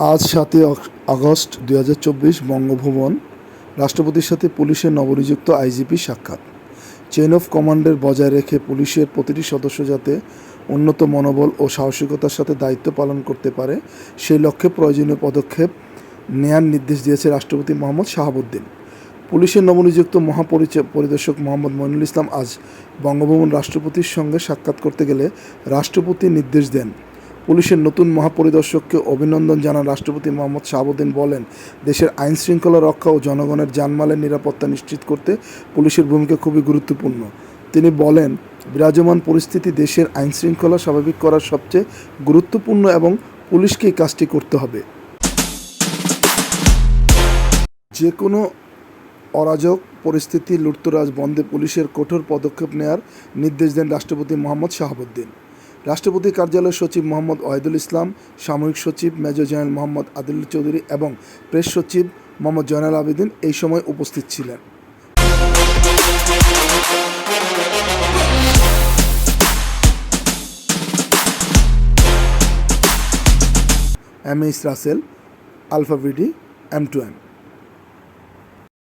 আজ ৭ই আগস্ট ২০২৪ বঙ্গভবন। রাষ্ট্রপতির সাথে পুলিশের নবনিযুক্ত আইজিপির সাক্ষাৎ। চেইন অফ কমান্ডের বজায় রেখে পুলিশের প্রতিটি সদস্য যাতে উন্নত মনোবল ও সাহসিকতার সাথে দায়িত্ব পালন করতে পারে, সেই লক্ষ্যে প্রয়োজনীয় পদক্ষেপ নেয়ার নির্দেশ দিয়েছে রাষ্ট্রপতি মোহাম্মদ শাহাবুদ্দিন। পুলিশের নবনিযুক্ত মহাপরিদর্শক মোহাম্মদ মইনুল ইসলাম আজ বঙ্গভবন রাষ্ট্রপতির সঙ্গে সাক্ষাৎ করতে গেলে রাষ্ট্রপতি নির্দেশ দেন। পুলিশের নতুন মহাপরিদর্শককে অভিনন্দন জানান রাষ্ট্রপতি মোহাম্মদ শাহাবুদ্দিন। বলেন, দেশের আইনশৃঙ্খলা রক্ষা ও জনগণের জানমালের নিরাপত্তা নিশ্চিত করতে পুলিশের ভূমিকা খুবই গুরুত্বপূর্ণ। তিনি বলেন, বিরাজমান পরিস্থিতি দেশের আইনশৃঙ্খলা স্বাভাবিক করার সবচেয়ে গুরুত্বপূর্ণ এবং পুলিশকে এই কাজটি করতে হবে। যে কোনো অরাজক পরিস্থিতি লুটতরাজ বন্ধে পুলিশের কঠোর পদক্ষেপ নেওয়ার নির্দেশ দেন রাষ্ট্রপতি মোহাম্মদ শাহাবুদ্দিন। রাষ্ট্রপতি কার্যালয়ের সচিব মোহাম্মদ ওয়াহিদুল ইসলাম, সামরিক সচিব মেজর জেনারেল মোহাম্মদ আদিল চৌধুরী এবং প্রেস সচিব মোহাম্মদ জয়নাল আবেদিন এই সময় উপস্থিত ছিলেন। এম এইচ রাসেল, আলফা ভিডি, M2M।